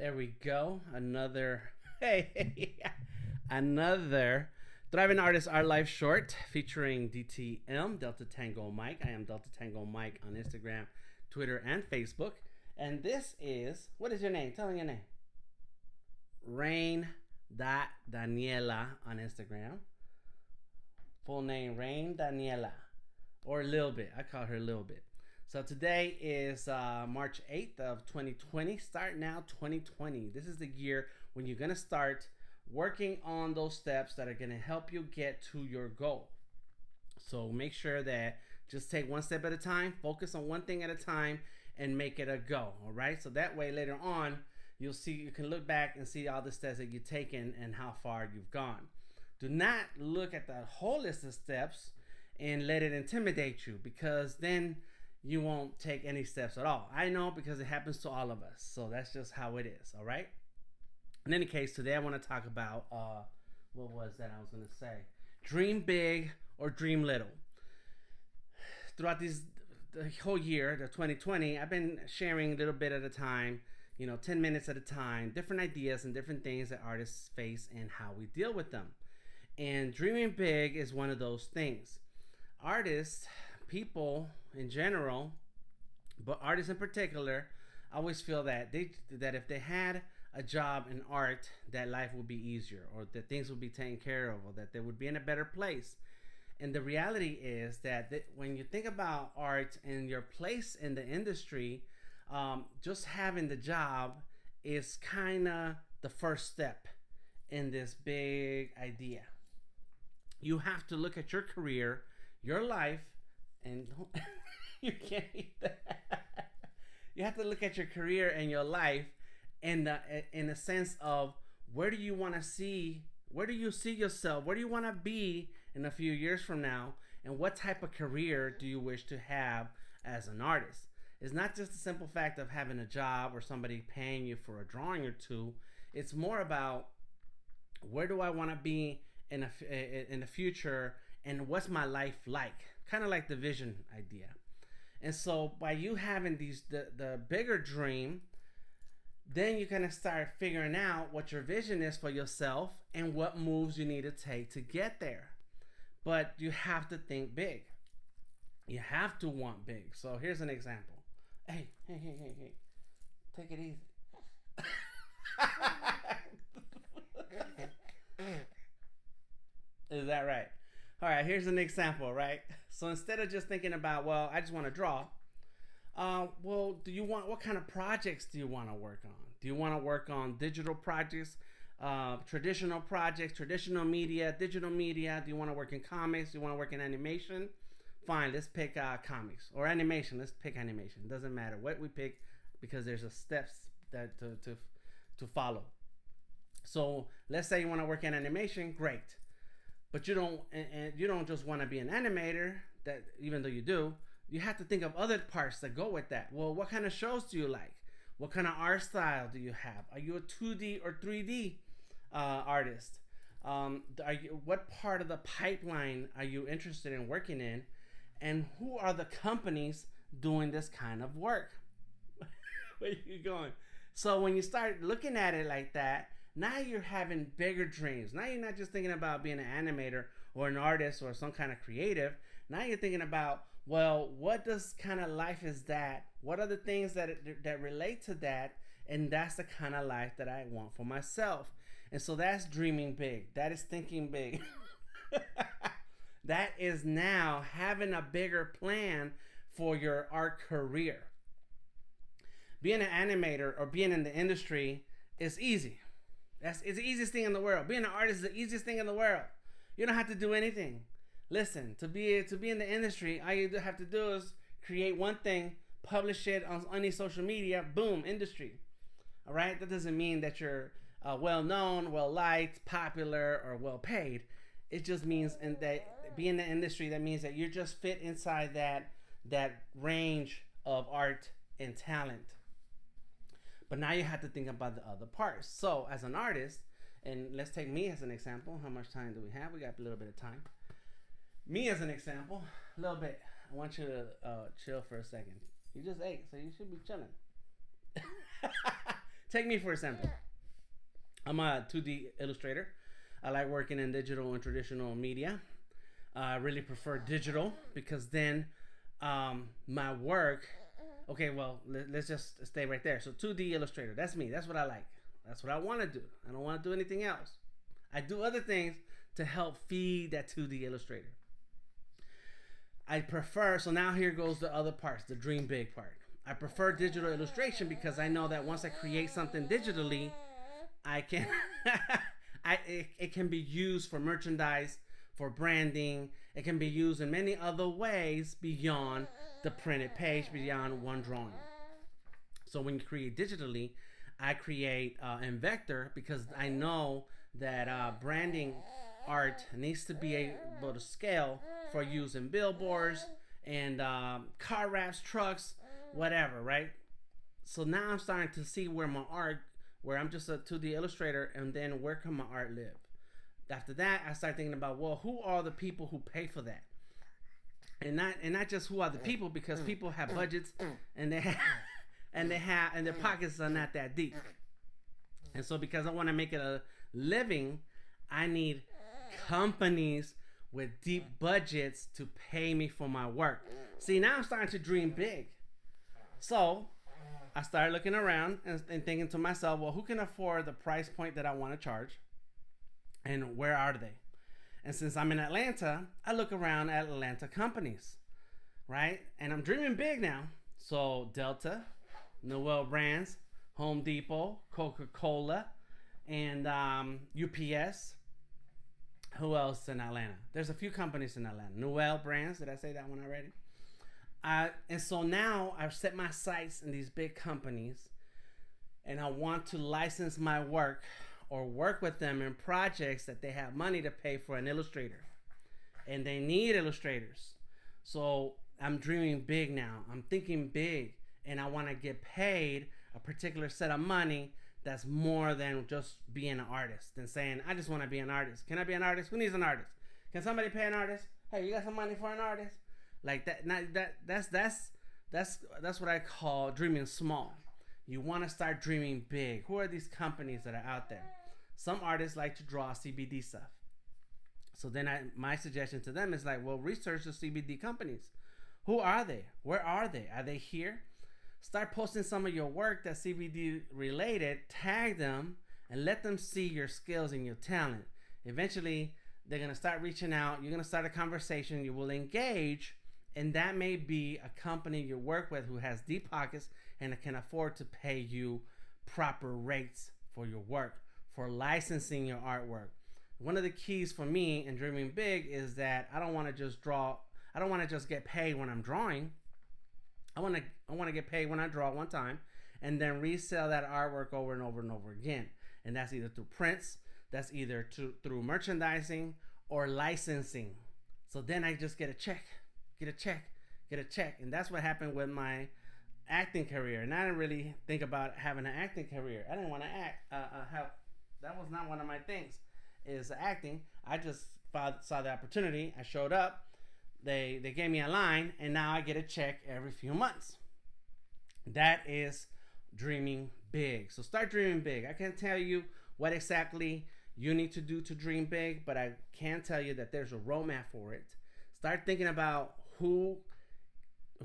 There we go. Another hey, another Thriving Artist Art Life short featuring DTM Delta Tango Mike. I am Delta Tango Mike on Instagram, Twitter, and Facebook. And this is, what is your name? Tell me your name. Rain Daniela on Instagram. Full name Rain Daniela, or Lil Bit. I call her Lil Bit. So today is March 8th of 2020. Start now 2020. This is the year when you're going to start working on those steps that are going to help you get to your goal. So make sure that just take one step at a time, focus on one thing at a time, and make it a go. All right. So that way later on, you can look back and see all the steps that you've taken and how far you've gone. Do not look at the whole list of steps and let it intimidate you, because then you won't take any steps at all. I know, because it happens to all of us. So that's just how it is. All right. In any case, today I want to talk about what was that I was going to say? Dream big or dream little. Throughout the whole year, the 2020, I've been sharing a little bit at a time, 10 minutes at a time, different ideas and different things that artists face and how we deal with them. And dreaming big is one of those things. Artists, people in general, but artists in particular, always feel that if they had a job in art, that life would be easier, or that things would be taken care of, or that they would be in a better place. And the reality is that when you think about art and your place in the industry, just having the job is kind of the first step in this big idea. You have to look at your career, your life, and you can't eat that. You have to look at your career and your life in a sense of, where do you want to see? Where do you see yourself? Where do you want to be in a few years from now? And what type of career do you wish to have as an artist? It's not just the simple fact of having a job or somebody paying you for a drawing or two. It's more about, where do I want to be in the future, and what's my life like? Kind of like the vision idea. And so by you having the bigger dream, then you kind of start figuring out what your vision is for yourself and what moves you need to take to get there. But you have to think big. You have to want big. So here's an example. Hey. Take it easy. Is that right? All right, here's an example, right? So instead of just thinking about, well, I just want to draw, what kind of projects do you want to work on? Do you want to work on digital projects, traditional projects, traditional media, digital media? Do you want to work in comics? Do you want to work in animation? Fine, let's pick comics, or animation. Let's pick animation. It doesn't matter what we pick, because there's a steps that to follow. So let's say you want to work in animation, great. But you don't just want to be an animator, that even though you do, you have to think of other parts that go with that. Well, what kind of shows do you like? What kind of art style do you have? Are you a 2D or 3D artist? What part of the pipeline are you interested in working in? And who are the companies doing this kind of work? Where are you going? So when you start looking at it like that, now you're having bigger dreams. Now you're not just thinking about being an animator or an artist or some kind of creative. Now you're thinking about, well, what does kind of life is that? What are the things that relate to that? And that's the kind of life that I want for myself. And so that's dreaming big. That is thinking big. That is now having a bigger plan for your art career. Being an animator or being in the industry is easy. It's the easiest thing in the world. Being an artist is the easiest thing in the world. You don't have to do anything. Listen, to be in the industry, all you have to do is create one thing, publish it on any social media, boom, industry. All right? That doesn't mean that you're well-known, well-liked, popular, or well-paid. It just means that being in the industry, that means that you just fit inside that range of art and talent. But now you have to think about the other parts. So as an artist, and let's take me as an example. How much time do we have? We got a little bit of time. Me as an example, a little bit. I want you to chill for a second. You just ate, so you should be chilling. Take me for example. I'm a 2D illustrator. I like working in digital and traditional media. I really prefer digital because then my work. Okay, well, let's just stay right there. So 2D illustrator, that's me. That's what I like. That's what I want to do. I don't want to do anything else. I do other things to help feed that 2D illustrator. I prefer, so now here goes the other parts, the dream big part. I prefer digital illustration because I know that once I create something digitally, I can, it can be used for merchandise, for branding. It can be used in many other ways beyond the printed page, beyond one drawing. So when you create digitally, I create in vector because I know that branding art needs to be able to scale for use in billboards and car wraps, trucks, whatever, right? So now I'm starting to see where my art, where I'm just a 2D illustrator, and then where can my art live? After that, I start thinking about, well, who are the people who pay for that? And not just who are the people, because people have budgets and they have and their pockets are not that deep. And so because I want to make it a living, I need companies with deep budgets to pay me for my work. See, now I'm starting to dream big. So I started looking around and thinking to myself, well, who can afford the price point that I want to charge? And where are they? And since I'm in Atlanta, I look around at Atlanta companies, right? And I'm dreaming big now. So Delta, Noel Brands, Home Depot, Coca-Cola, and UPS. Who else in Atlanta? There's a few companies in Atlanta. Noel Brands, did I say that one already? And so now I've set my sights in these big companies, and I want to license my work or work with them in projects that they have money to pay for an illustrator, and they need illustrators. So I'm dreaming big now. I'm thinking big, and I want to get paid a particular set of money that's more than just being an artist and saying, I just want to be an artist. Can I be an artist? Who needs an artist? Can somebody pay an artist? Hey, you got some money for an artist? Like that. Not, that's what I call dreaming small. You want to start dreaming big. Who are these companies that are out there? Some artists like to draw CBD stuff. So then my suggestion to them is like, well, research the CBD companies. Who are they? Where are they? Are they here? Start posting some of your work that's CBD related, tag them, and let them see your skills and your talent. Eventually, they're going to start reaching out. You're going to start a conversation. You will engage, and that may be a company you work with who has deep pockets and can afford to pay you proper rates for your work, for licensing your artwork. One of the keys for me in dreaming big is that I don't want to just draw. I don't want to just get paid when I'm drawing. I want to get paid when I draw one time and then resell that artwork over and over and over again. And that's either through prints, that's either through merchandising or licensing. So then I just get a check. And that's what happened with my acting career. And I didn't really think about having an acting career. I didn't want to act. That was not one of my things, is acting. I just saw the opportunity. I showed up. They gave me a line, and now I get a check every few months. That is dreaming big. So start dreaming big. I can't tell you what exactly you need to do to dream big, but I can tell you that there's a roadmap for it. Start thinking about who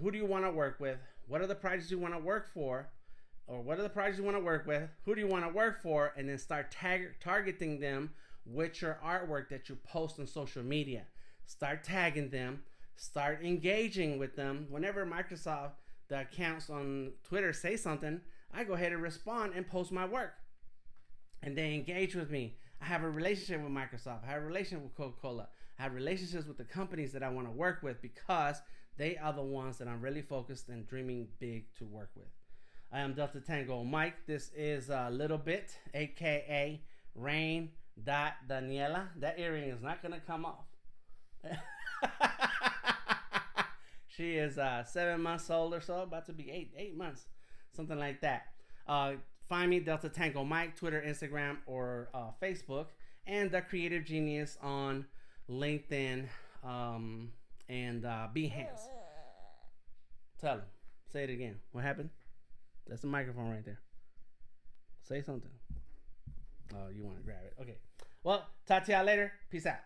do you want to work with? What are the projects you want to work for? Or what are the projects you want to work with? Who do you want to work for? And then start targeting them with your artwork that you post on social media. Start tagging them, start engaging with them. Whenever Microsoft, the accounts on Twitter say something, I go ahead and respond and post my work. And they engage with me. I have a relationship with Microsoft. I have a relationship with Coca-Cola. I have relationships with the companies that I want to work with because they are the ones that I'm really focused and dreaming big to work with. I am Delta Tango Mike. This is a Little Bit, aka Rain Daniela. That earring is not going to come off. She is 7 months old or so, about to be eight months, something like that. Find me, Delta Tango Mike, Twitter, Instagram, or Facebook, and The Creative Genius on LinkedIn and Behance. Tell them. Say it again. What happened? That's the microphone right there. Say something. Oh, you want to grab it? Okay. Well, talk to y'all later. Peace out.